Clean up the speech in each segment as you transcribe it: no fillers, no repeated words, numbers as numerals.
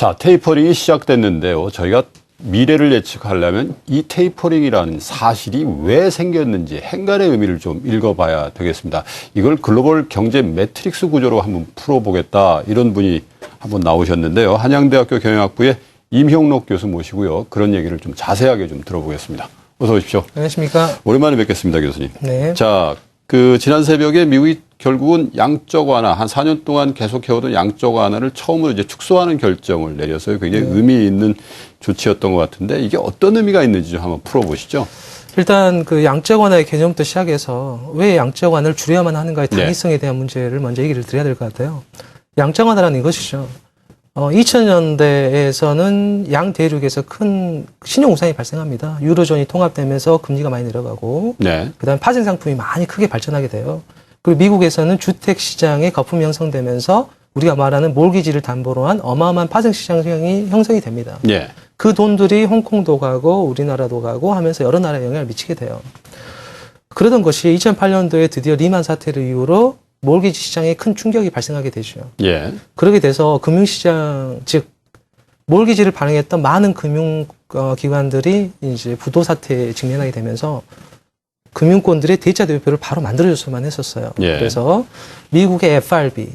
자, 테이퍼링이 시작됐는데요. 저희가 미래를 예측하려면 이 테이퍼링이라는 사실이 왜 생겼는지 행간의 의미를 좀 읽어봐야 되겠습니다. 이걸 글로벌 경제 매트릭스 구조로 한번 풀어보겠다, 이런 분이 한번 나오셨는데요. 한양대학교 경영학부의 임형록 교수 모시고요. 그런 얘기를 좀 자세하게 좀 들어보겠습니다. 어서 오십시오. 안녕하십니까. 오랜만에 뵙겠습니다, 교수님. 네. 자, 지난 새벽에 미국이 결국은 양적 완화, 한 4년 동안 계속해오던 양적 완화를 처음으로 이제 축소하는 결정을 내려서요. 굉장히 의미 있는 조치였던 것 같은데, 이게 어떤 의미가 있는지 좀 한번 풀어보시죠. 일단 그 양적 완화의 개념부터 시작해서 왜 양적 완화를 줄여야만 하는가의 당위성에 대한 문제를 먼저 얘기를 드려야 될 것 같아요. 양적 완화라는 이것이죠. 2000년대에서는 양 대륙에서 큰 신용 우상이 발생합니다. 유로존이 통합되면서 금리가 많이 내려가고, 네. 그다음에 파생 상품이 많이 크게 발전하게 돼요. 그리고 미국에서는 주택 시장의 거품이 형성되면서 우리가 말하는 몰기지를 담보로 한 어마어마한 파생 시장이 형성이 됩니다. 네. 그 돈들이 홍콩도 가고 우리나라도 가고 하면서 여러 나라에 영향을 미치게 돼요. 그러던 것이 2008년도에 드디어 리만 사태를 이후로 몰기지 시장에 큰 충격이 발생하게 되죠. 예. 그러게 돼서 금융시장, 즉 몰기지를 발행했던 많은 금융기관들이 이제 부도 사태에 직면하게 되면서 금융권들의 대자 대표를 바로 만들어줬으면 했었어요. 예. 그래서 미국의 FRB,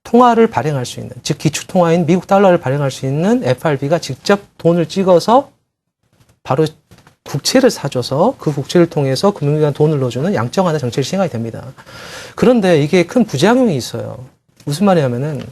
통화를 발행할 수 있는, 즉 기축통화인 미국 달러를 발행할 수 있는 FRB가 직접 돈을 찍어서 바로 국채를 사줘서 그 국채를 통해서 금융기관 돈을 넣어주는 양적 완화 정책이 시행하게 됩니다. 그런데 이게 큰 부작용이 있어요. 무슨 말이냐면은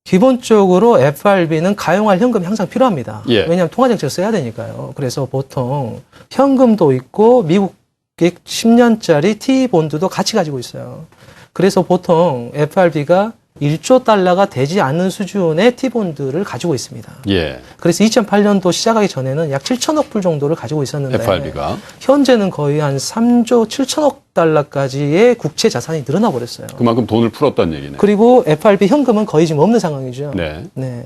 기본적으로 FRB는 가용할 현금이 항상 필요합니다. 예. 왜냐하면 통화정책을 써야 되니까요. 그래서 보통 현금도 있고 미국의 10년짜리 T본드도 같이 가지고 있어요. 그래서 보통 FRB가 1조 달러가 되지 않는 수준의 T본드를 가지고 있습니다. 예. 그래서 2008년도 시작하기 전에는 약 7천억 불 정도를 가지고 있었는데 FRB가. 현재는 거의 한 3조 7천억 달러까지의 국채 자산이 늘어나 버렸어요. 그만큼 돈을 풀었다는 얘기네. 그리고 FRB 현금은 거의 지금 없는 상황이죠. 네. 네.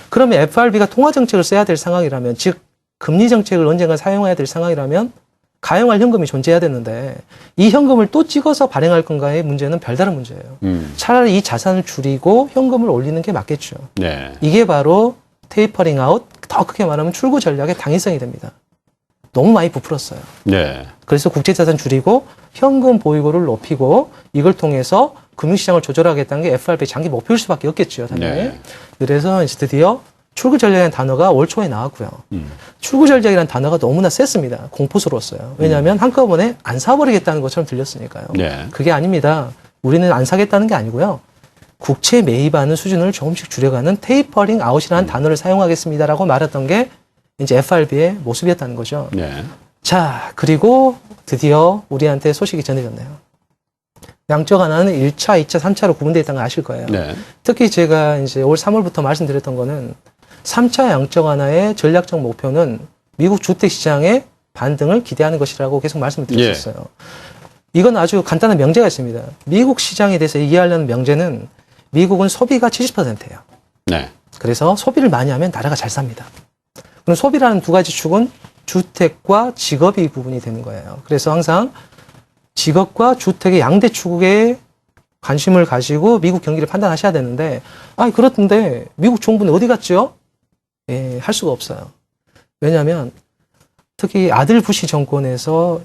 그러면 FRB가 통화 정책을 써야 될 상황이라면, 즉 금리 정책을 언젠가 사용해야 될 상황이라면 가용할 현금이 존재해야 되는데 이 현금을 또 찍어서 발행할 건가의 문제는 별다른 문제예요. 차라리 이 자산을 줄이고 현금을 올리는 게 맞겠죠. 네. 이게 바로 테이퍼링 아웃, 더 크게 말하면 출구 전략의 당위성이 됩니다. 너무 많이 부풀었어요. 네. 그래서 국제자산 줄이고 현금 보유고를 높이고 이걸 통해서 금융시장을 조절하겠다는 게 FRB의 장기 목표일 수밖에 없겠죠, 당연히. 네. 그래서 이제 드디어 출구 전략이라는 단어가 올 초에 나왔고요. 출구 전략이라는 단어가 너무나 셌습니다. 공포스러웠어요. 왜냐하면 한꺼번에 안 사버리겠다는 것처럼 들렸으니까요. 네. 그게 아닙니다. 우리는 안 사겠다는 게 아니고요. 국채 매입하는 수준을 조금씩 줄여가는 테이퍼링 아웃이라는 단어를 사용하겠습니다라고 말했던 게 이제 FRB의 모습이었다는 거죠. 네. 자, 그리고 드디어 우리한테 소식이 전해졌네요. 양적 완화는 1차, 2차, 3차로 구분되어 있다는 거 아실 거예요. 네. 특히 제가 이제 올 3월부터 말씀드렸던 거는 3차 양적 완화의 전략적 목표는 미국 주택시장의 반등을 기대하는 것이라고 계속 말씀을 드렸었어요. 이건 아주 간단한 명제가 있습니다. 미국 시장에 대해서 이해하려는 명제는 미국은 소비가 70%예요. 네. 그래서 소비를 많이 하면 나라가 잘 삽니다. 그럼 소비라는 두 가지 축은 주택과 직업이 부분이 되는 거예요. 그래서 항상 직업과 주택의 양대 축에 관심을 가지고 미국 경기를 판단하셔야 되는데, 그렇던데 미국 정부는 어디 갔죠? 예, 할 수가 없어요. 왜냐하면 특히 아들 부시 정권에서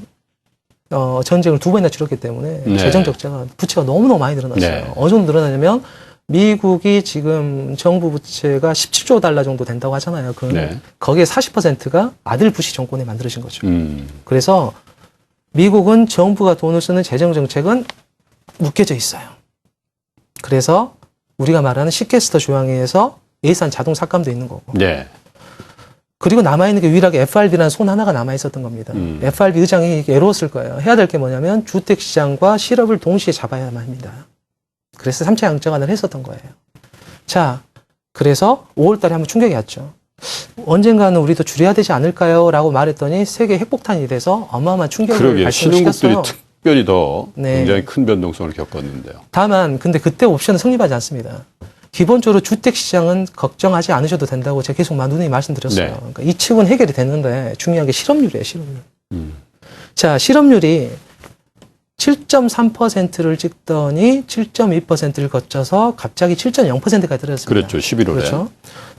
전쟁을 2번이나 치렀기 때문에 네. 재정 적자가 부채가 너무너무 많이 늘어났어요. 네. 어느 정도 늘어나냐면 미국이 지금 정부 부채가 17조 달러 정도 된다고 하잖아요. 네. 거기에 40%가 아들 부시 정권에 만들어진 거죠. 그래서 그래서 미국은 정부가 돈을 쓰는 재정 정책은 묶여져 있어요. 그래서 우리가 말하는 시캐스터 조항에서 예산 자동 삭감도 있는 거고. 네. 그리고 남아있는 게 유일하게 FRB라는 손 하나가 남아있었던 겁니다. FRB 의장이 애로웠을 거예요. 해야 될 게 뭐냐면 주택시장과 실업을 동시에 잡아야만 합니다. 그래서 3차 양적 완화를 했었던 거예요. 자, 그래서 5월 달에 한번 충격이 왔죠. 언젠가는 우리도 줄여야 되지 않을까요? 라고 말했더니 세계 핵폭탄이 돼서 어마어마한 충격을 그러게 발생시켰어요. 신흥국들이 특별히 더 네. 굉장히 큰 변동성을 겪었는데요. 다만 근데 그때 옵션은 성립하지 않습니다. 기본적으로 주택시장은 걱정하지 않으셔도 된다고 제가 계속 누누이 말씀드렸어요. 네. 그러니까 이 측은 해결이 됐는데 중요한 게 실업률이에요. 실업률. 자, 실업률이 7.3%를 찍더니 7.2%를 거쳐서 갑자기 7.0%까지 떨어졌습니다. 그렇죠. 11월에. 그렇죠.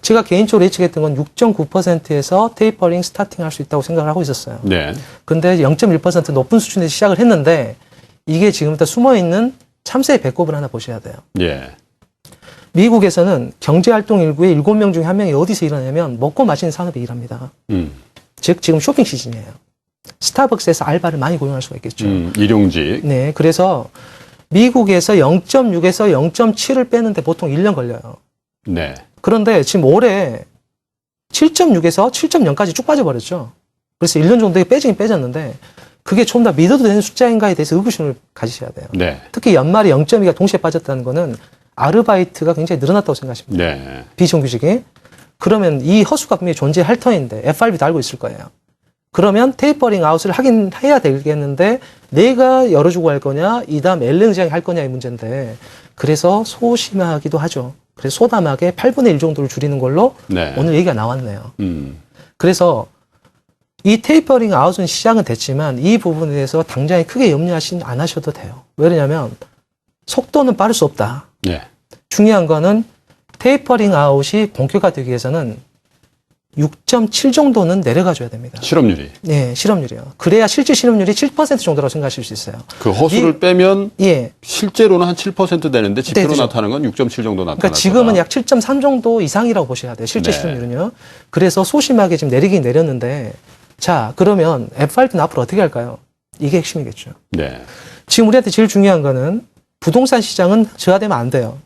제가 개인적으로 예측했던 건 6.9%에서 테이퍼링 스타팅할 수 있다고 생각을 하고 있었어요. 네. 근데 0.1% 높은 수준에서 시작을 했는데 이게 지금부터 숨어있는 참새의 배꼽을 하나 보셔야 돼요. 예. 미국에서는 경제활동 일부의 7명 중에 1명이 어디서 일하냐면 먹고 마시는 산업에 일합니다. 즉 지금 쇼핑 시즌이에요. 스타벅스에서 알바를 많이 고용할 수가 있겠죠. 일용직. 네, 그래서 미국에서 0.6에서 0.7을 빼는데 보통 1년 걸려요. 네. 그런데 지금 올해 7.6에서 7.0까지 쭉 빠져버렸죠. 그래서 1년 정도에 빼지긴 빼졌는데 그게 좀 더 믿어도 되는 숫자인가에 대해서 의구심을 가지셔야 돼요. 네. 특히 연말에 0.2가 동시에 빠졌다는 거는 아르바이트가 굉장히 늘어났다고 생각하십니다. 네. 비정규직이. 그러면 이 허수가 분명히 존재할 터인데 FRB도 알고 있을 거예요. 그러면 테이퍼링 아웃을 하긴 해야 되겠는데 내가 열어주고 할 거냐 이 다음 엘렌장이 할 거냐의 문제인데 그래서 소심하기도 하죠. 그래서 소담하게 8분의 1 정도를 줄이는 걸로 네. 오늘 얘기가 나왔네요. 그래서 이 테이퍼링 아웃은 시작은 됐지만 이 부분에 대해서 당장에 크게 염려하시지 안 하셔도 돼요. 왜냐하면 속도는 빠를 수 없다. 네. 중요한 거는 테이퍼링 아웃이 본격화되기 위해서는 6.7 정도는 내려가줘야 됩니다. 실업률이. 네, 실업률이요. 그래야 실제 실업률이 7% 정도라고 생각하실 수 있어요. 그 허수를 빼면 예. 실제로 한 7% 되는데 지표로 되죠. 나타나는 건 6.7 정도 나타날 그러니까 지금은 거다. 약 7.3 정도 이상이라고 보셔야 돼요. 실제 네. 실업률은요. 그래서 소심하게 지금 내리긴 내렸는데 자, 그러면 FRB는 앞으로 어떻게 할까요? 이게 핵심이겠죠. 네. 지금 우리한테 제일 중요한 거는 부동산 시장은 저하되면 안 돼요.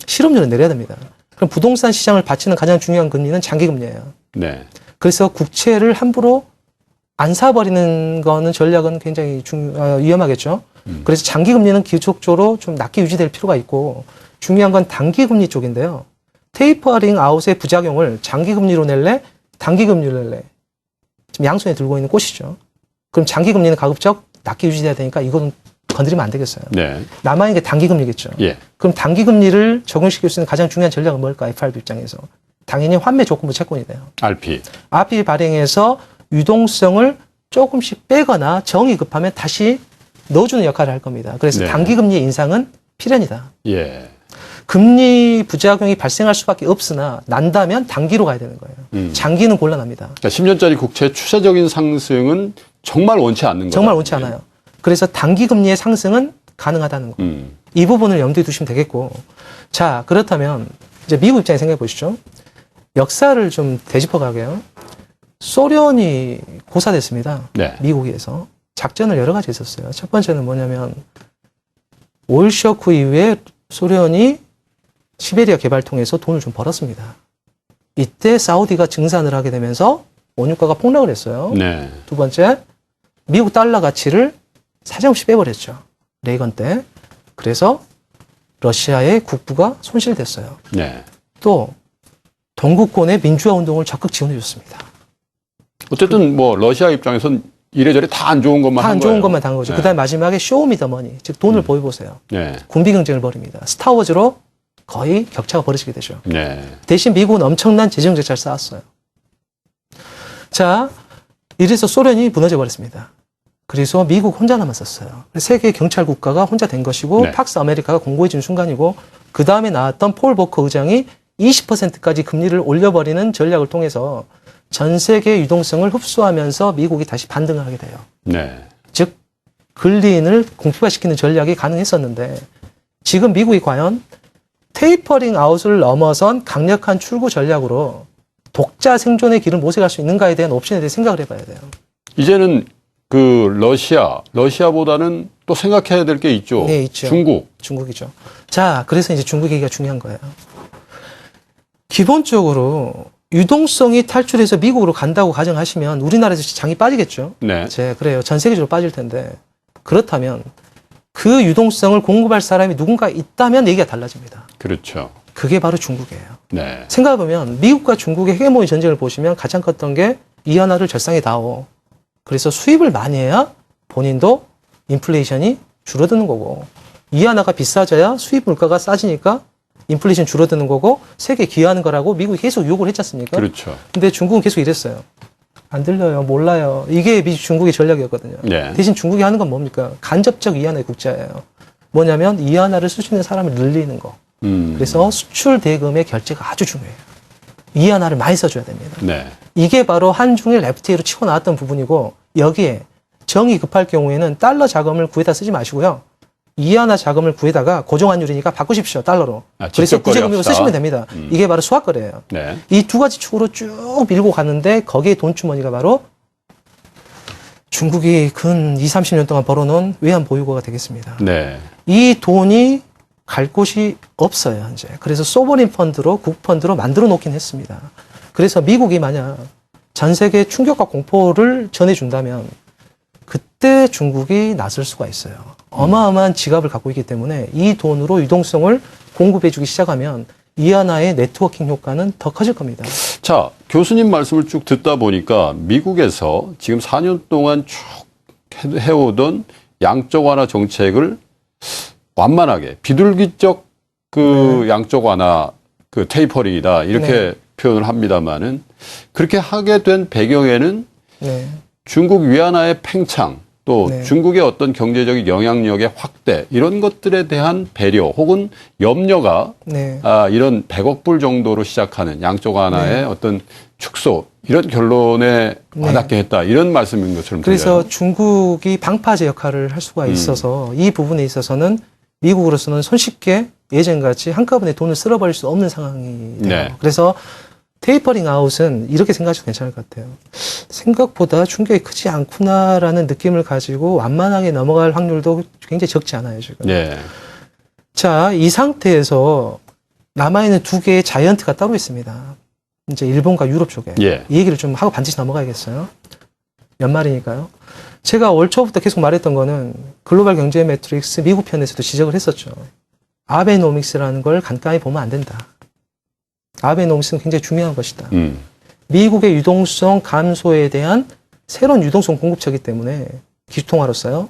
실업률은 내려야 됩니다. 그럼 부동산 시장을 받치는 가장 중요한 금리는 장기금리예요. 네. 그래서 국채를 함부로 안 사버리는 거는 전략은 굉장히 위험하겠죠. 그래서 장기금리는 기속적으로 좀 낮게 유지될 필요가 있고 중요한 건 단기금리 쪽인데요. 테이퍼링 아웃의 부작용을 장기금리로 낼래? 단기금리로 낼래? 지금 양손에 들고 있는 꽃이죠. 그럼 장기금리는 가급적 낮게 유지돼야 되니까 이건 건드리면 안 되겠어요. 네. 남아있는 게 단기금리겠죠. 예. 그럼 단기금리를 적용시킬 수 있는 가장 중요한 전략은 뭘까? FRB 입장에서. 당연히 환매 조건부 채권이 돼요. RP. RP 발행해서 유동성을 조금씩 빼거나 정이 급하면 다시 넣어주는 역할을 할 겁니다. 그래서 네. 단기금리 인상은 필연이다. 예. 금리 부작용이 발생할 수밖에 없으나 난다면 단기로 가야 되는 거예요. 장기는 곤란합니다. 그러니까 10년짜리 국채 추세적인 상승은 정말 원치 않는 거예요. 정말 원치 않아요. 그래서 단기금리의 상승은 가능하다는 거. 이 부분을 염두에 두시면 되겠고. 자, 그렇다면 이제 미국 입장에 생각해 보시죠. 역사를 좀 되짚어 가게요. 소련이 고사됐습니다. 네. 미국에서. 작전을 여러 가지 있었어요. 첫 번째는 뭐냐면 오일 쇼크 이후에 소련이 시베리아 개발 통해서 돈을 좀 벌었습니다. 이때 사우디가 증산을 하게 되면서 원유가가 폭락을 했어요. 네. 두 번째, 미국 달러 가치를 사정없이 빼버렸죠. 레이건 때. 그래서 러시아의 국부가 손실됐어요. 네. 또 동구권의 민주화 운동을 적극 지원해 줬습니다. 어쨌든 뭐 러시아 입장에선 이래저래 다 안 좋은 것만 다 한 안 좋은 거예요. 것만 단 거죠. 네. 그다음에 마지막에 쇼미더머니, 즉 돈을 보여보세요. 네. 군비 경쟁을 벌입니다. 스타워즈로 거의 격차가 벌어지게 되죠. 네. 대신 미국은 엄청난 재정 적자를 쌓았어요. 자, 이래서 소련이 무너져 버렸습니다. 그래서 미국 혼자 남았었어요. 세계 경찰 국가가 혼자 된 것이고 네. 팍스 아메리카가 공고해진 순간이고 그 다음에 나왔던 폴 보커 의장이 20%까지 금리를 올려버리는 전략을 통해서 전 세계 유동성을 흡수하면서 미국이 다시 반등을 하게 돼요. 네. 즉 근리인을 공표화시키는 전략이 가능했었는데 지금 미국이 과연 테이퍼링 아웃을 넘어선 강력한 출구 전략으로 독자 생존의 길을 모색할 수 있는가에 대한 옵션에 대해 생각을 해봐야 돼요. 이제는 그 러시아보다는 또 생각해야 될 게 있죠. 네, 있죠. 중국이죠. 자, 그래서 이제 중국 얘기가 중요한 거예요. 기본적으로 유동성이 탈출해서 미국으로 간다고 가정하시면 우리나라에서 장이 빠지겠죠. 네. 그래요. 전 세계적으로 빠질 텐데 그렇다면 그 유동성을 공급할 사람이 누군가 있다면 얘기가 달라집니다. 그렇죠. 그게 바로 중국이에요. 네. 생각해보면 미국과 중국의 헤게모니 전쟁을 보시면 가장 컸던 게 이하나를 절상에 닿오. 그래서 수입을 많이 해야 본인도 인플레이션이 줄어드는 거고 이하나가 비싸져야 수입 물가가 싸지니까 인플레이션 줄어드는 거고 세계에 기여하는 거라고 미국이 계속 요구를 했지 않습니까? 그렇죠. 근데 중국은 계속 이랬어요. 안 들려요. 몰라요. 이게 중국의 전략이었거든요. 네. 대신 중국이 하는 건 뭡니까? 간접적 이하나의 국자예요. 뭐냐면 이하나를 쓸 수 있는 사람을 늘리는 거. 그래서 수출 대금의 결제가 아주 중요해요. 이하나를 많이 써줘야 됩니다. 네. 이게 바로 한중일 FTA로 치고 나왔던 부분이고 여기에 정이 급할 경우에는 달러 자금을 구해다 쓰지 마시고요. 이하나 자금을 구해다가 고정환율이니까 바꾸십시오. 달러로. 그래서 직접 구제금융을 거래합시다. 쓰시면 됩니다. 이게 바로 수학거래예요. 네. 이 두 가지 축으로 쭉 밀고 가는데 거기에 돈주머니가 바로 중국이 근 20, 30년 동안 벌어놓은 외환보유고가 되겠습니다. 네. 이 돈이 갈 곳이 없어요, 현재. 그래서 소버린 펀드로, 국펀드로 만들어 놓긴 했습니다. 그래서 미국이 만약 전 세계 충격과 공포를 전해준다면 그때 중국이 나설 수가 있어요. 어마어마한 지갑을 갖고 있기 때문에 이 돈으로 유동성을 공급해주기 시작하면 이하나의 네트워킹 효과는 더 커질 겁니다. 자, 교수님 말씀을 쭉 듣다 보니까 미국에서 지금 4년 동안 쭉 해오던 양적 완화 정책을 완만하게 비둘기적 그 양적 완화 그 테이퍼링이다 이렇게 네. 표현을 합니다만은 그렇게 하게 된 배경에는 네. 중국 위안화의 팽창 또 네. 중국의 어떤 경제적인 영향력의 확대 이런 것들에 대한 배려 혹은 염려가 네. 이런 100억 불 정도로 시작하는 양적 완화의 어떤 축소 이런 결론에 네. 와닿게 했다 이런 말씀인 것처럼 그래서 들려요. 중국이 방파제 역할을 할 수가 있어서 이 부분에 있어서는 미국으로서는 손쉽게 예전같이 한꺼번에 돈을 쓸어버릴 수 없는 상황이 돼요. 네. 그래서 테이퍼링 아웃은 이렇게 생각하셔도 괜찮을 것 같아요. 생각보다 충격이 크지 않구나라는 느낌을 가지고 완만하게 넘어갈 확률도 굉장히 적지 않아요, 지금. 네. 자, 이 상태에서 남아있는 두 개의 자이언트가 따로 있습니다. 이제 일본과 유럽 쪽에. 예. 이 얘기를 좀 하고 반드시 넘어가야겠어요. 연말이니까요. 제가 올 초부터 계속 말했던 거는 글로벌 경제 매트릭스 미국 편에서도 지적을 했었죠. 아베노믹스라는 걸 간단히 보면 안 된다. 아베노믹스는 굉장히 중요한 것이다. 미국의 유동성 감소에 대한 새로운 유동성 공급처이기 때문에 기술통화로서요.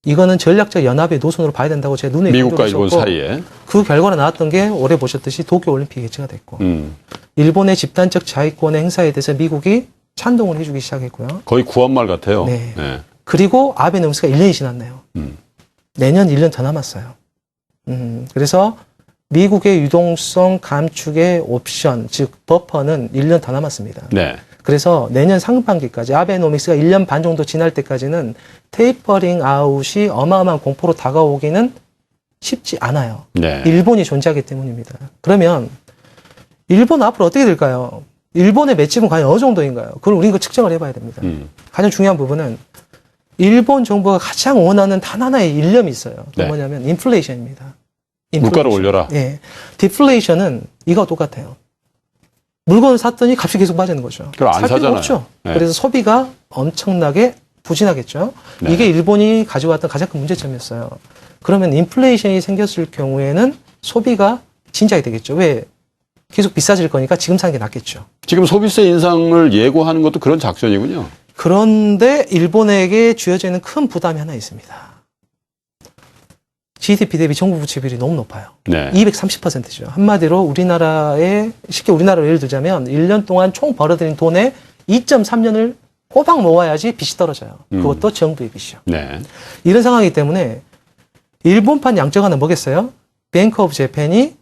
이거는 전략적 연합의 노선으로 봐야 된다고 제 눈에 미국과 일본 강조를 사이에. 그 결과로 나왔던 게 올해 보셨듯이 도쿄올림픽이 개최가 됐고 일본의 집단적 자위권의 행사에 대해서 미국이 찬동을 해주기 시작했고요. 거의 구한말 같아요. 네. 네. 그리고 아베노믹스가 1년이 지났네요. 내년 1년 더 남았어요. 그래서 미국의 유동성 감축의 옵션, 즉 버퍼는 1년 더 남았습니다. 네. 그래서 내년 상반기까지 아베노믹스가 1년 반 정도 지날 때까지는 테이퍼링 아웃이 어마어마한 공포로 다가오기는 쉽지 않아요. 네. 일본이 존재하기 때문입니다. 그러면 일본 앞으로 어떻게 될까요? 일본의 맷집은 과연 어느 정도인가요? 그걸 우리는 그 측정을 해봐야 됩니다. 가장 중요한 부분은 일본 정부가 가장 원하는 단 하나의 일념이 있어요. 그게 네. 뭐냐면 인플레이션입니다. 물가를 올려라. 예. 디플레이션은 이거 똑같아요. 물건을 샀더니 값이 계속 빠지는 거죠. 그럼 안 살 필요가 사잖아요. 없죠. 네. 그래서 소비가 엄청나게 부진하겠죠. 네. 이게 일본이 가져왔던 가장 큰 문제점이었어요. 그러면 인플레이션이 생겼을 경우에는 소비가 진작이 되겠죠. 왜? 계속 비싸질 거니까 지금 사는 게 낫겠죠. 지금 소비세 인상을 예고하는 것도 그런 작전이군요. 그런데 일본에게 주어져 있는 큰 부담이 하나 있습니다. GDP 대비 정부 부채 비율이 너무 높아요. 네. 230%죠. 한마디로 쉽게 우리나라로 예를 들자면 1년 동안 총 벌어들인 돈의 2.3년을 꼬박 모아야지 빚이 떨어져요. 그것도 정부의 빚이요. 네. 이런 상황이기 때문에 일본판 양적완은 뭐겠어요? 뱅크 오브 재팬이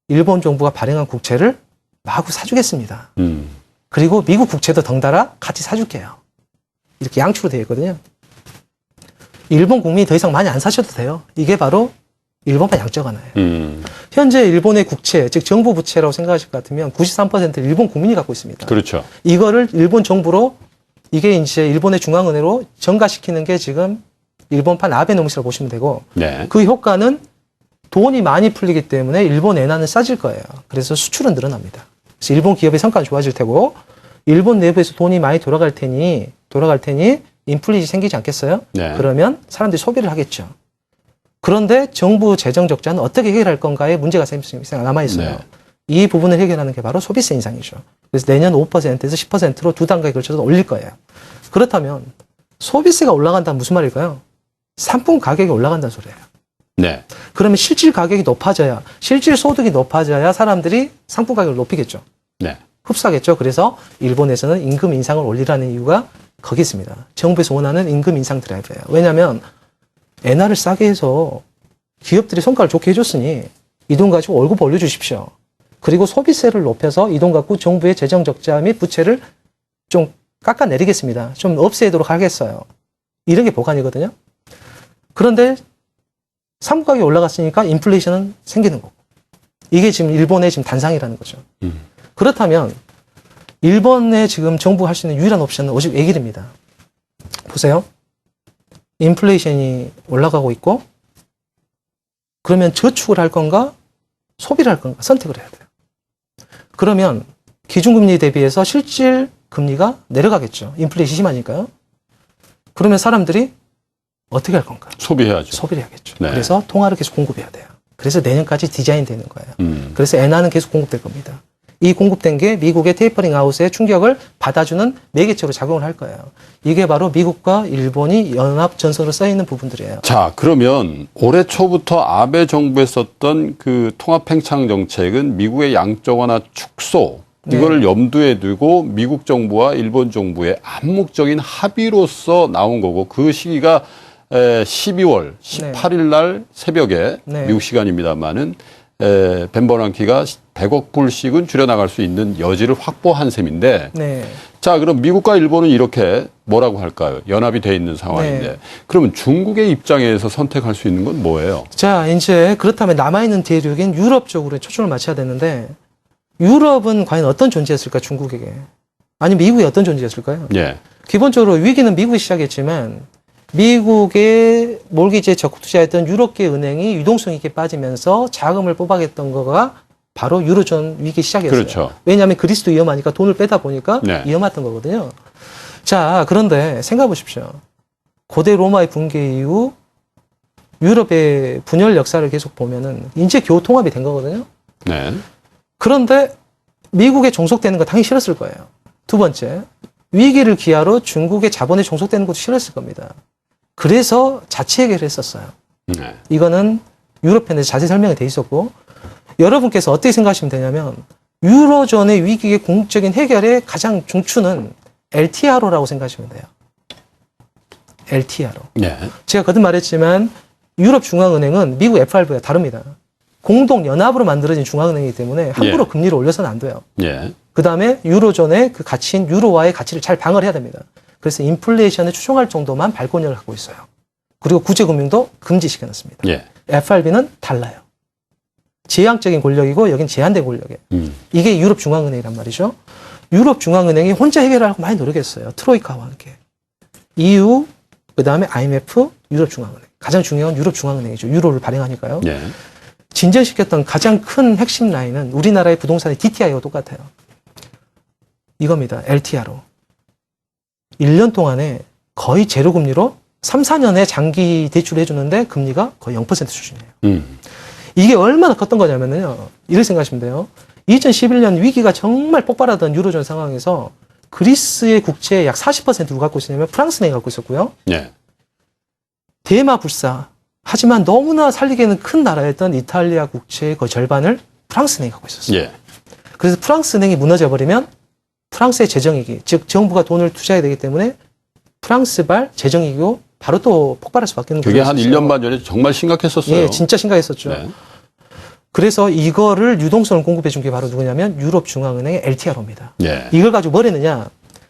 일본 정부가 발행한 국채를 마구 사주겠습니다. 그리고 미국 국채도 덩달아 같이 사줄게요. 이렇게 양축으로 되어 있거든요. 일본 국민이 더 이상 많이 안 사셔도 돼요. 이게 바로 일본판 양적완화예요. 현재 일본의 국채, 즉 정부 부채라고 생각하실 것 같으면 93%를 일본 국민이 갖고 있습니다. 그렇죠. 이거를 일본 정부로 이게 이제 일본의 중앙은행으로 전가시키는 게 지금 일본판 아베노믹스라고 보시면 되고 네. 그 효과는 돈이 많이 풀리기 때문에 일본 엔화는 싸질 거예요. 그래서 수출은 늘어납니다. 그래서 일본 기업의 성과는 좋아질 테고 일본 내부에서 돈이 많이 돌아갈 테니 인플레이션이 생기지 않겠어요? 네. 그러면 사람들이 소비를 하겠죠. 그런데 정부 재정 적자는 어떻게 해결할 건가에 문제가 남아있어요. 네. 이 부분을 해결하는 게 바로 소비세 인상이죠. 그래서 내년 5%에서 10%로 두 단계에 걸쳐서 올릴 거예요. 그렇다면 소비세가 올라간다는 무슨 말일까요? 상품 가격이 올라간다는 소리예요. 네. 그러면 실질 가격이 높아져야, 실질 소득이 높아져야 사람들이 상품 가격을 높이겠죠. 네. 흡사하겠죠. 그래서 일본에서는 임금 인상을 올리라는 이유가 거기 있습니다. 정부에서 원하는 임금 인상 드라이브예요. 왜냐하면 엔화를 싸게 해서 기업들이 성과를 좋게 해줬으니 이 돈 가지고 월급 올려주십시오. 그리고 소비세를 높여서 이 돈 갖고 정부의 재정 적자 및 부채를 좀 깎아내리겠습니다. 좀 없애도록 하겠어요. 이런 게 보관이거든요. 그런데 상품 가격이 올라갔으니까 인플레이션은 생기는 거고. 이게 지금 일본의 지금 단상이라는 거죠. 그렇다면 일본의 지금 정부가 할 수 있는 유일한 옵션은 오직 외길입니다. 보세요. 인플레이션이 올라가고 있고 그러면 저축을 할 건가 소비를 할 건가 선택을 해야 돼요. 그러면 기준금리 대비해서 실질 금리가 내려가겠죠. 인플레이션이 심하니까요. 그러면 사람들이 어떻게 할 건가? 소비해야죠. 소비를 해야겠죠. 네. 그래서 통화를 계속 공급해야 돼요. 그래서 내년까지 디자인 되는 거예요. 그래서 엔화는 계속 공급될 겁니다. 이 공급된 게 미국의 테이퍼링 아웃의 충격을 받아주는 매개체로 작용을 할 거예요. 이게 바로 미국과 일본이 연합 전선으로 써 있는 부분들이에요. 자, 그러면 올해 초부터 아베 정부에 썼던 그 통합 팽창 정책은 미국의 양적 완화 축소 이거를 염두에 두고 미국 정부와 일본 정부의 암묵적인 합의로서 나온 거고 그 시기가 12월 18일 날 새벽에 미국 시간입니다만은 벤 버난키가 100억 불씩은 줄여나갈 수 있는 여지를 확보한 셈인데 자, 그럼 미국과 일본은 이렇게 뭐라고 할까요? 연합이 돼 있는 상황인데 그러면 중국의 입장에서 선택할 수 있는 건 뭐예요? 자, 이제 그렇다면 남아있는 대륙인 유럽 쪽으로 초점을 맞춰야 되는데 유럽은 과연 어떤 존재였을까, 중국에게? 아니, 미국이 어떤 존재였을까요? 기본적으로 위기는 미국이 시작했지만 미국의 몰기지에 적극 투자했던 유럽계 은행이 유동성 있게 빠지면서 자금을 뽑아겠던 거가 바로 유로존 위기 시작이었어요. 그렇죠. 왜냐하면 그리스도 위험하니까 돈을 빼다 보니까 위험했던 거거든요. 자, 그런데 생각해 보십시오. 고대 로마의 붕괴 이후 유럽의 분열 역사를 계속 보면은 이제 겨우 통합이 된 거거든요. 그런데 미국에 종속되는 거 당연히 싫었을 거예요. 두 번째, 위기를 기하로 중국의 자본에 종속되는 것도 싫었을 겁니다. 그래서 자치 해결을 했었어요. 이거는 유럽 편에서 자세히 설명이 돼 있었고 여러분께서 어떻게 생각하시면 되냐면 유로존의 위기의 궁극적인 해결의 가장 중추는 LTRO라고 생각하시면 돼요. LTRO. 제가 거듭 말했지만 유럽 중앙은행은 미국 FRB와 다릅니다. 공동 연합으로 만들어진 중앙은행이기 때문에 함부로 금리를 올려서는 안 돼요. 그 다음에 유로존의 그 가치인 유로화의 가치를 잘 방어를 해야 됩니다. 그래서 인플레이션을 추종할 정도만 발권력을 갖고 있어요. 그리고 구제금융도 금지시켜놨습니다. FRB는 달라요. 제한적인 권력이고 여긴 제한된 권력이에요. 이게 유럽 중앙은행이란 말이죠. 유럽 중앙은행이 혼자 해결하려고 많이 노력했어요. 트로이카와 함께. EU, 그 다음에 IMF, 유럽 중앙은행. 가장 중요한 건 유럽 중앙은행이죠. 유로를 발행하니까요. 진전시켰던 가장 큰 핵심 라인은 우리나라의 부동산의 DTI와 똑같아요. 이겁니다. LTRO. 1년 동안에 거의 제로금리로 3, 4년에 장기 대출을 해주는데 금리가 거의 0% 수준이에요. 이게 얼마나 컸던 거냐면요. 이렇게 생각하시면 돼요. 2011년 위기가 정말 폭발하던 유로존 상황에서 그리스의 국채의 약 40%를 누가 갖고 있었냐면 프랑스은행이 갖고 있었고요. 대마 불사. 하지만 너무나 살리기에는 큰 나라였던 이탈리아 국채의 거의 절반을 프랑스은행이 갖고 있었어요. 그래서 프랑스은행이 무너져버리면 프랑스의 재정위기, 즉 정부가 돈을 투자해야 되기 때문에 프랑스발 재정위기로 바로 또 폭발할 수밖에 없는 그게 한 1년 반 전에 정말 심각했었어요. 예, 진짜 심각했었죠. 그래서 이거를 유동성을 공급해 준 게 바로 누구냐면 유럽 중앙은행의 LTRO입니다. 이걸 가지고 뭘 했느냐?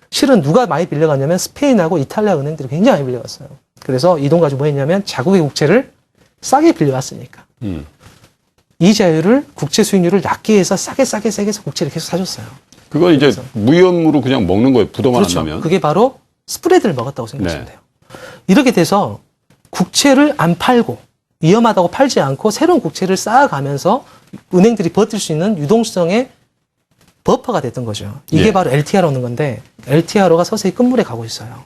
실은 누가 많이 빌려갔냐면 스페인하고 이탈리아 은행들이 굉장히 많이 빌려갔어요. 그래서 이 돈 가지고 뭐 했냐면 자국의 국채를 싸게 빌려왔으니까. 이자율을 국채 수익률을 낮게 해서 싸게 해서 국채를 계속 사줬어요. 그건 이제 무이염으로 그냥 먹는 거예요. 부도만 그렇죠. 안 나면. 그게 바로 스프레드를 먹었다고 생각하시면 돼요. 이렇게 돼서 국채를 안 팔고 위험하다고 팔지 않고 새로운 국채를 쌓아가면서 은행들이 버틸 수 있는 유동성의 버퍼가 됐던 거죠. 이게 바로 LTRO는 건데 LTRO가 서서히 끝물에 가고 있어요.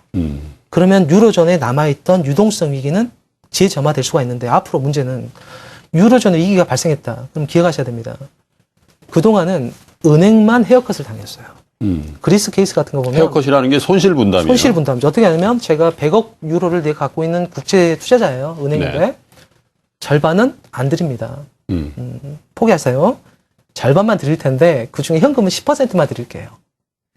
그러면 유로존에 남아있던 유동성 위기는 재점화될 수가 있는데 앞으로 문제는 유로존에 위기가 발생했다. 그럼 기억하셔야 됩니다. 그동안은 은행만 헤어컷을 당했어요. 그리스 케이스 같은 거 보면 헤어컷이라는 게 손실분담이에요. 손실분담이죠. 어떻게 하냐면 제가 100억 유로를 내가 갖고 있는 국채 투자자예요. 은행인데 절반은 안 드립니다. 포기하세요. 절반만 드릴 텐데 그중에 현금은 10%만 드릴게요.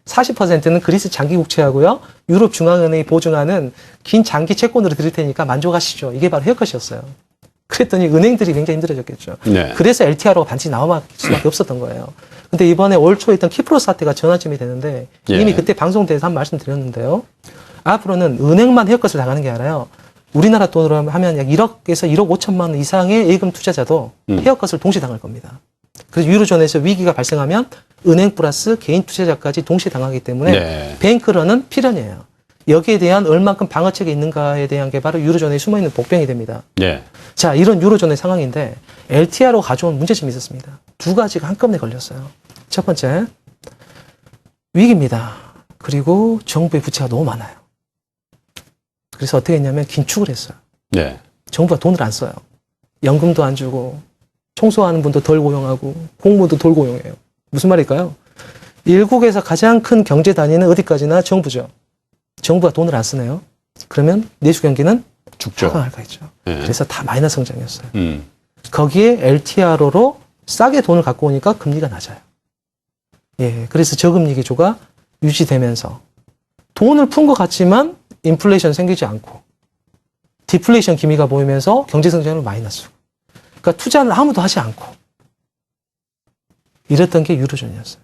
40%는 그리스 장기 국채하고요. 유럽 중앙은행이 보증하는 긴 장기 채권으로 드릴 테니까 만족하시죠. 이게 바로 헤어컷이었어요. 그랬더니 은행들이 굉장히 힘들어졌겠죠. 네. 그래서 LTRO가 반드시 나올 수밖에 없었던 거예요. 근데 이번에 올 초에 있던 키프로스 사태가 전환점이 되는데 예. 이미 그때 방송대에서 한 말씀 드렸는데요. 앞으로는 은행만 헤어컷을 당하는 게 아니라요. 우리나라 돈으로 하면 약 1억에서 1억 5천만 원 이상의 예금 투자자도 헤어컷을 동시에 당할 겁니다. 그래서 유로존에서 위기가 발생하면 은행 플러스 개인 투자자까지 동시에 당하기 때문에 네. 뱅크런은 필연이에요. 여기에 대한 얼만큼 방어책이 있는가에 대한 게 바로 유로존에 숨어있는 복병이 됩니다. 네. 자, 이런 유로존의 상황인데 LTR로 가져온 문제점이 있었습니다. 두 가지가 한꺼번에 걸렸어요. 첫 번째, 위기입니다. 그리고 정부의 부채가 너무 많아요. 그래서 어떻게 했냐면 긴축을 했어요. 네. 정부가 돈을 안 써요. 연금도 안 주고 청소하는 분도 덜 고용하고 공무원도 덜 고용해요. 무슨 말일까요? 일국에서 가장 큰 경제 단위는 어디까지나 정부죠. 정부가 돈을 안 쓰네요. 그러면 내수 경기는 죽죠. 하강할 거겠죠. 네. 그래서 다 마이너스 성장이었어요. 거기에 LTRO로 싸게 돈을 갖고 오니까 금리가 낮아요. 예, 그래서 저금리 기조가 유지되면서 돈을 푼 것 같지만 인플레이션 생기지 않고 디플레이션 기미가 보이면서 경제 성장은 마이너스. 그러니까 투자는 아무도 하지 않고 이랬던 게 유로존이었어요.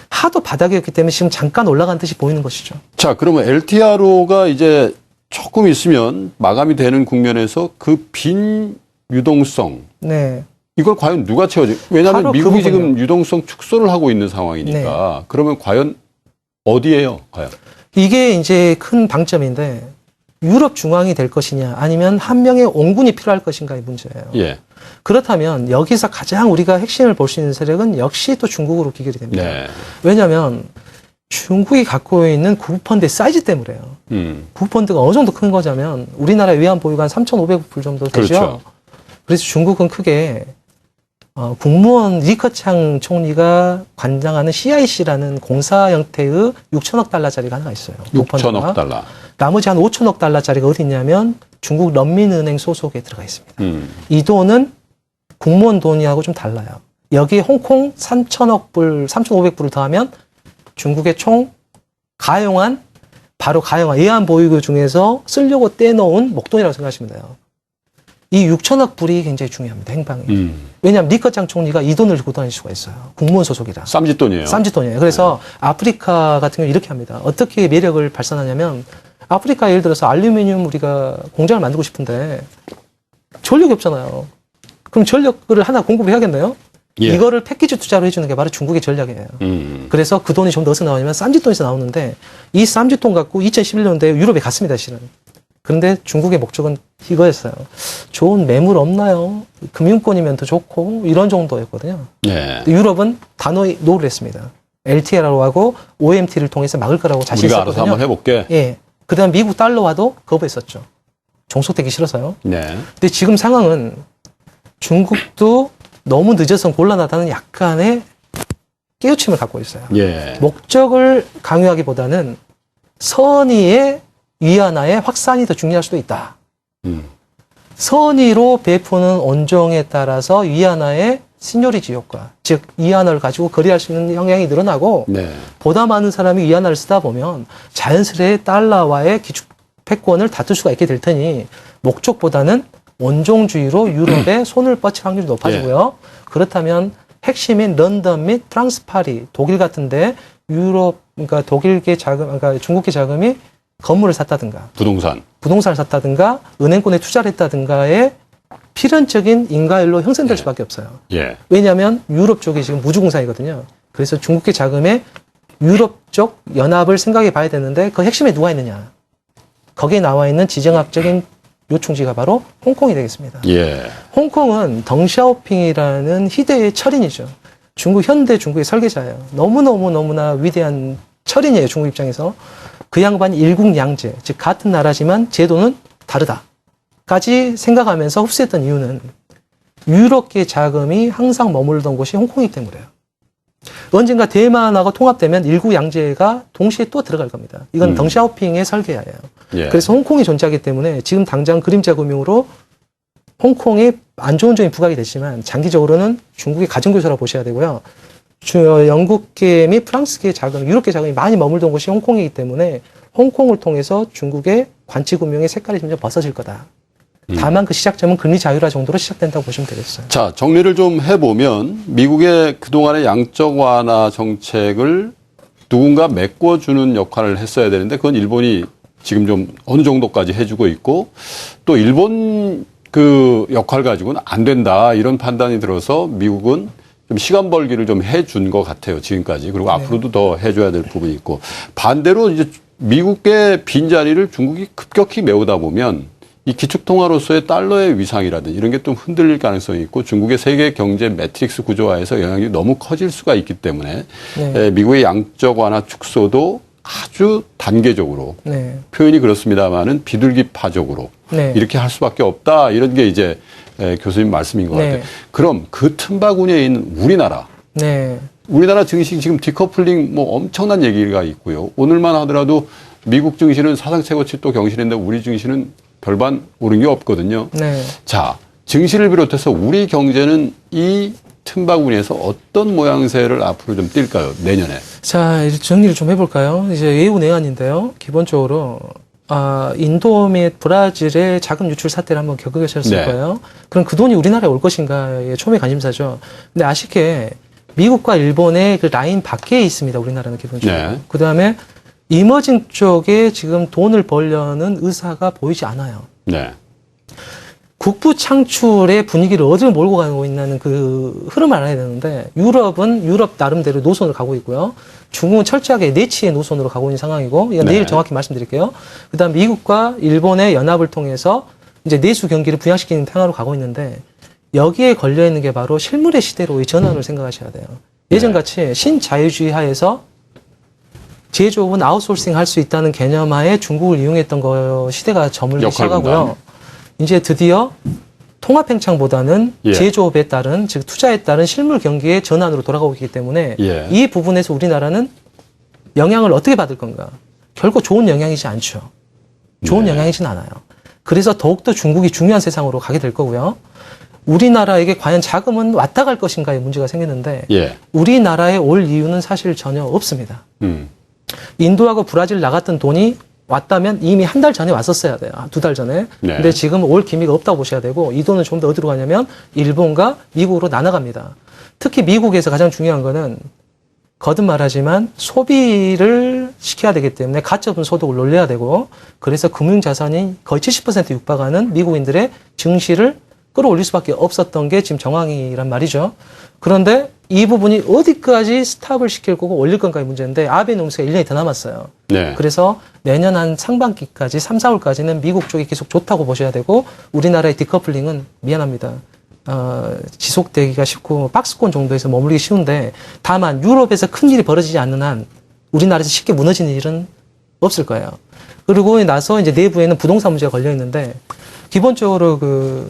하도 바닥이었기 때문에 지금 잠깐 올라간 듯이 보이는 것이죠. 자, 그러면 LTRO가 이제 조금 있으면 마감이 되는 국면에서 그 빈 유동성, 네. 이걸 과연 누가 채워줘? 왜냐하면 바로 미국이 그 부분이요. 지금 유동성 축소를 하고 있는 상황이니까. 그러면 과연 어디예요? 과연? 이게 이제 큰 방점인데 유럽 중앙이 될 것이냐 아니면 한 명의 온군이 필요할 것인가의 문제예요. 예. 그렇다면 여기서 가장 우리가 핵심을 볼 수 있는 세력은 역시 또 중국으로 귀결이 됩니다. 네. 왜냐하면 중국이 갖고 있는 구펀드의 사이즈 때문에요. 구펀드가 어느 정도 큰 거냐면 우리나라 외환 보유가 한 3,500불 정도 되죠. 그렇죠. 그래서 중국은 크게 국무원 리커창 총리가 관장하는 CIC라는 공사 형태의 6천억 달러짜리가 하나 있어요. 6천억 달러. 나머지 한 5천억 달러짜리가 어디 있냐면 중국 런민은행 소속에 들어가 있습니다. 이 돈은 국무원 돈이하고 좀 달라요. 여기에 홍콩 3천억 불, 3,500불을 더하면 중국의 총 가용한 예안 보유고 중에서 쓰려고 떼놓은 목돈이라고 생각하시면 돼요. 이 6천억 불이 굉장히 중요합니다. 행방이. 왜냐하면 리커창 총리가 이 돈을 들고 다닐 수가 있어요. 국무원 소속이라. 쌈짓돈이에요. 쌈짓돈이에요. 그래서 아프리카 같은 경우 이렇게 합니다. 어떻게 매력을 발산하냐면 아프리카 예를 들어서 알루미늄 우리가 공장을 만들고 싶은데 전력이 없잖아요. 그럼 전력을 하나 공급을 해야겠네요. 예. 이거를 패키지 투자로 해주는 게 바로 중국의 전략이에요. 그래서 그 돈이 좀 더 어디서 나오냐면 쌈짓돈에서 나오는데 이 쌈짓돈 갖고 2011년도에 유럽에 갔습니다, 실은. 그런데 중국의 목적은 이거였어요. 좋은 매물 없나요? 금융권이면 더 좋고 이런 정도였거든요. 네. 유럽은 단호히 노를 했습니다. LTRO하고 OMT를 통해서 막을 거라고 자신 우리가 있었거든요. 알아서 한번 해볼게. 예. 그다음 미국 달러와도 거부했었죠. 종속되기 싫어서요. 네. 근데 지금 상황은 중국도 너무 늦어서 곤란하다는 약간의 깨우침을 갖고 있어요. 예. 목적을 강요하기보다는 선의의 위안화의 확산이 더 중요할 수도 있다. 선의로 베푸는 온정에 따라서 위안화의 시뇨리지 효과, 즉 위안화를 가지고 거래할 수 있는 영향이 늘어나고 네. 보다 많은 사람이 위안화를 쓰다 보면 자연스레 달러와의 기축 패권을 다툴 수가 있게 될 테니 목적보다는 원종주의로 유럽에 손을 뻗칠 확률이 높아지고요. 그렇다면 핵심인 런던 및 프랑스, 파리, 독일 같은데 그러니까 독일계 자금, 그러니까 중국계 자금이 건물을 샀다든가 부동산을 샀다든가 은행권에 투자를 했다든가의 필연적인 인가율로 형성될 수밖에 없어요. 예. 왜냐하면 유럽 쪽이 지금 무주공산이거든요. 그래서 중국계 자금의 유럽 쪽 연합을 생각해 봐야 되는데 그 핵심에 누가 있느냐. 거기에 나와 있는 지정학적인 요충지가 바로 홍콩이 되겠습니다. 예. 홍콩은 덩샤오핑이라는 희대의 철인이죠. 현대 중국의 설계자예요. 너무나 위대한 철인이에요. 중국 입장에서. 그 양반이 일국양제, 즉 같은 나라지만 제도는 다르다까지 생각하면서 흡수했던 이유는 유럽계 자금이 항상 머물던 곳이 홍콩이기 때문에요. 언젠가 대만하고 통합되면 일국양제가 동시에 또 들어갈 겁니다. 이건 덩샤오핑의 설계야예요. 예. 그래서 홍콩이 존재하기 때문에 지금 당장 그림자 금융으로 홍콩이 안 좋은 점이 부각이 됐지만 장기적으로는 중국의 가정교사라고 보셔야 되고요. 영국계 및 프랑스계 자금, 유럽계 자금이 많이 머물던 곳이 홍콩이기 때문에 홍콩을 통해서 중국의 관치금융의 색깔이 점점 벗어질 거다. 다만 그 시작점은 금리 자유화 정도로 시작된다고 보시면 되겠어요. 자, 정리를 좀 해보면 미국의 그동안의 양적 완화 정책을 누군가 메꿔주는 역할을 했어야 되는데 그건 일본이 지금 좀 어느 정도까지 해주고 있고 또 일본 그 역할 가지고는 안 된다 이런 판단이 들어서 미국은 좀 시간 벌기를 좀 해준 것 같아요. 지금까지. 그리고 앞으로도 더 해줘야 될 부분이 있고 반대로 이제 미국의 빈자리를 중국이 급격히 메우다 보면 이 기축통화로서의 달러의 위상이라든지 이런 게 좀 흔들릴 가능성이 있고 중국의 세계 경제 매트릭스 구조화에서 영향이 너무 커질 수가 있기 때문에 미국의 양적 완화 축소도 아주 단계적으로 표현이 그렇습니다만은 비둘기파적으로 이렇게 할 수밖에 없다 이런 게 이제 교수님 말씀인 것 같아요. 그럼 그 틈바구니에 있는 우리나라 우리나라 증시 지금 디커플링 뭐 엄청난 얘기가 있고요. 오늘만 하더라도 미국 증시는 사상 최고치 또 경신인데 우리 증시는 별반 오른 게 없거든요. 자, 증시를 비롯해서 우리 경제는 이 틈바구니에서 어떤 모양새를 앞으로 좀 띌까요? 내년에. 자, 이제 정리를 좀 해볼까요? 이제 외부 내환인데요. 기본적으로 인도 및 브라질의 자금 유출 사태를 한번 겪으셨을 거예요. 그럼 그 돈이 우리나라에 올 것인가의 초미 관심사죠. 근데 아쉽게 미국과 일본의 그 라인 밖에 있습니다. 우리나라는 기본적으로. 그 다음에 이머징 쪽에 지금 돈을 벌려는 의사가 보이지 않아요. 국부 창출의 분위기를 어디로 몰고 가고 있는 그 흐름을 알아야 되는데 유럽은 유럽 나름대로 노선을 가고 있고요. 중국은 철저하게 내치의 노선으로 가고 있는 상황이고 이건 내일 정확히 말씀드릴게요. 그다음 미국과 일본의 연합을 통해서 이제 내수 경기를 부양시키는 평화로 가고 있는데 여기에 걸려 있는 게 바로 실물의 시대로의 전환을 생각하셔야 돼요. 예전같이 신자유주의 하에서 제조업은 아웃소싱 할 수 있다는 개념하에 중국을 이용했던 거 시대가 저물기 시작하고요. 이제 드디어 통합팽창보다는 제조업에 따른 즉 투자에 따른 실물 경기의 전환으로 돌아가고 있기 때문에 이 부분에서 우리나라는 영향을 어떻게 받을 건가? 결코 좋은 영향이지 않죠. 좋은 영향이진 않아요. 그래서 더욱더 중국이 중요한 세상으로 가게 될 거고요. 우리나라에게 과연 자금은 왔다 갈 것인가의 문제가 생겼는데 우리나라에 올 이유는 사실 전혀 없습니다. 인도하고 브라질 나갔던 돈이 왔다면 이미 한 달 전에 왔었어야 돼요. 2달 전에. 근데 지금 올 기미가 없다고 보셔야 되고 이 돈은 좀 더 어디로 가냐면 일본과 미국으로 나눠갑니다. 특히 미국에서 가장 중요한 거는 거듭 말하지만 소비를 시켜야 되기 때문에 가처분 소득을 올려야 되고 그래서 금융자산이 거의 70% 육박하는 미국인들의 증시를 끌어올릴 수밖에 없었던 게 지금 정황이란 말이죠. 그런데 이 부분이 어디까지 스탑을 시킬 거고 올릴 건가의 문제인데 아베노믹스가 1년이 더 남았어요. 그래서 내년 한 상반기까지 3, 4월까지는 미국 쪽이 계속 좋다고 보셔야 되고 우리나라의 디커플링은 미안합니다. 지속되기가 쉽고 박스권 정도에서 머물기 쉬운데 다만 유럽에서 큰 일이 벌어지지 않는 한 우리나라에서 쉽게 무너지는 일은 없을 거예요. 그리고 나서 이제 내부에는 부동산 문제가 걸려 있는데 기본적으로 그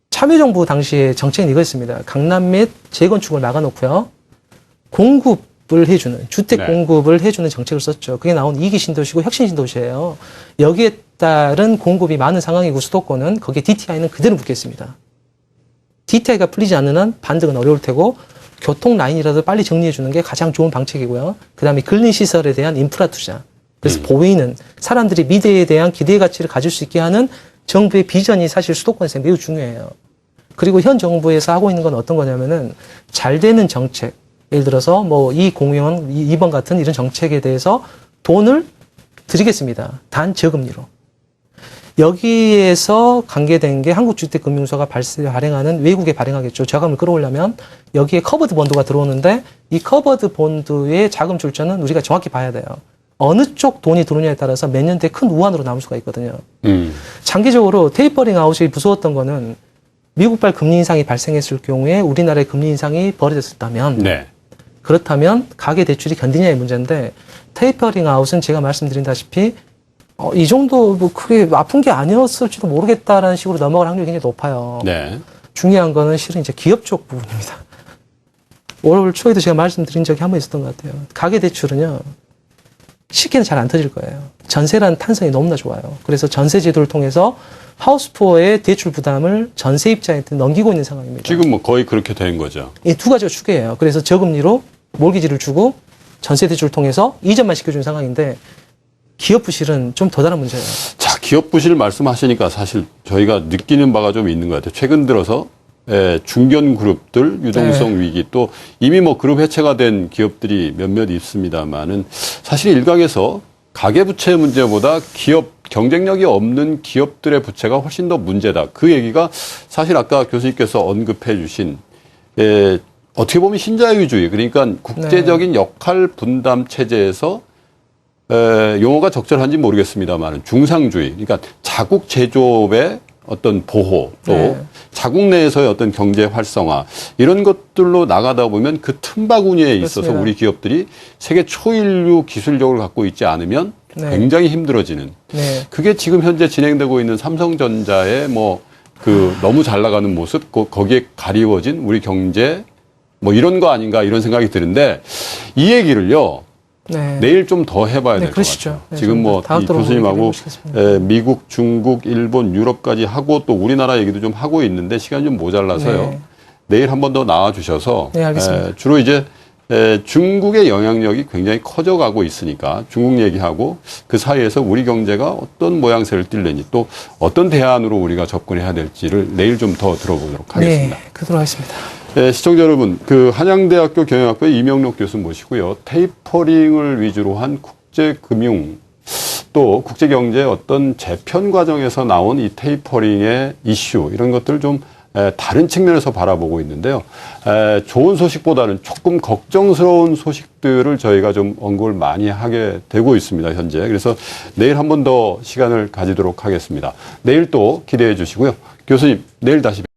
참여정부 당시에 정책은 이거였습니다. 강남 및 재건축을 막아놓고요. 공급을 해주는, 주택 공급을 해주는 정책을 썼죠. 그게 나온 2기 신도시고 혁신 신도시예요. 여기에 따른 공급이 많은 상황이고 수도권은 거기에 DTI는 그대로 붙겠습니다. DTI가 풀리지 않는 한 반등은 어려울 테고 교통 라인이라도 빨리 정리해 주는 게 가장 좋은 방책이고요. 그다음에 근린 시설에 대한 인프라 투자. 그래서 보이는 사람들이 미래에 대한 기대의 가치를 가질 수 있게 하는 정부의 비전이 사실 수도권에서 매우 중요해요. 그리고 현 정부에서 하고 있는 건 어떤 거냐면은 잘 되는 정책, 예를 들어서 뭐 이 공유원 2번 같은 이런 정책에 대해서 돈을 드리겠습니다. 단 저금리로. 여기에서 관계된 게 한국주택금융소가 발행하는 외국에 발행하겠죠. 자금을 끌어오려면 여기에 커버드 본드가 들어오는데 이 커버드 본드의 자금 출처는 우리가 정확히 봐야 돼요. 어느 쪽 돈이 들어오냐에 따라서 몇 년 뒤에 큰 우환으로 남을 수가 있거든요. 장기적으로 테이퍼링 아웃이 무서웠던 거는 미국발 금리 인상이 발생했을 경우에 우리나라의 금리 인상이 벌어졌다면 그렇다면 가계대출이 견디냐의 문제인데 테이퍼링 아웃은 제가 말씀드린다시피 이 정도 뭐 크게 아픈 게 아니었을지도 모르겠다라는 식으로 넘어갈 확률이 굉장히 높아요. 중요한 거는 실은 이제 기업 쪽 부분입니다. 올 초에도 제가 말씀드린 적이 한 번 있었던 것 같아요. 가계대출은요. 쉽게는 잘 안 터질 거예요. 전세라는 탄성이 너무나 좋아요. 그래서 전세 제도를 통해서 하우스푸어의 대출 부담을 전세입자한테 넘기고 있는 상황입니다. 지금 뭐 거의 그렇게 된 거죠. 이 두 가지가 추계예요. 그래서 저금리로 몰기지를 주고 전세 대출을 통해서 이전만 시켜주는 상황인데 기업 부실은 좀 더 다른 문제예요. 자, 기업 부실 말씀하시니까 사실 저희가 느끼는 바가 좀 있는 것 같아요. 최근 들어서 중견 그룹들 유동성 위기 또 이미 뭐 그룹 해체가 된 기업들이 몇몇 있습니다만은 사실 일각에서 가계부채 문제보다 기업 경쟁력이 없는 기업들의 부채가 훨씬 더 문제다. 그 얘기가 사실 아까 교수님께서 언급해 주신 어떻게 보면 신자유주의 그러니까 국제적인 역할 분담 체제에서 용어가 적절한지 모르겠습니다만 중상주의 그러니까 자국 제조업의 어떤 보호 또 자국 내에서의 어떤 경제 활성화 이런 것들로 나가다 보면 그 틈바구니에 있어서 그렇습니다. 우리 기업들이 세계 초일류 기술력을 갖고 있지 않으면 굉장히 힘들어지는 그게 지금 현재 진행되고 있는 삼성전자의 뭐 그 너무 잘 나가는 모습 거기에 가리워진 우리 경제 뭐 이런 거 아닌가 이런 생각이 드는데 이 얘기를요. 내일 좀 더 해봐야 될 것 같아요. 지금 뭐 이 교수님하고 미국, 중국, 일본, 유럽까지 하고 또 우리나라 얘기도 좀 하고 있는데 시간이 좀 모자라서요. 내일 한 번 더 나와 주셔서 주로 이제 중국의 영향력이 굉장히 커져가고 있으니까 중국 얘기하고 그 사이에서 우리 경제가 어떤 모양새를 띨는지 또 어떤 대안으로 우리가 접근해야 될지를 내일 좀 더 들어보도록 하겠습니다. 네, 그도록 하겠습니다. 시청자 여러분, 그 한양대학교 경영학부의 이명록 교수 모시고요. 테이퍼링을 위주로 한 국제금융 또 국제경제의 어떤 재편 과정에서 나온 이 테이퍼링의 이슈 이런 것들을 좀 다른 측면에서 바라보고 있는데요. 좋은 소식보다는 조금 걱정스러운 소식들을 저희가 좀 언급을 많이 하게 되고 있습니다, 현재. 그래서 내일 한 번 더 시간을 가지도록 하겠습니다. 내일 또 기대해 주시고요. 교수님, 내일 다시 뵙겠습니다.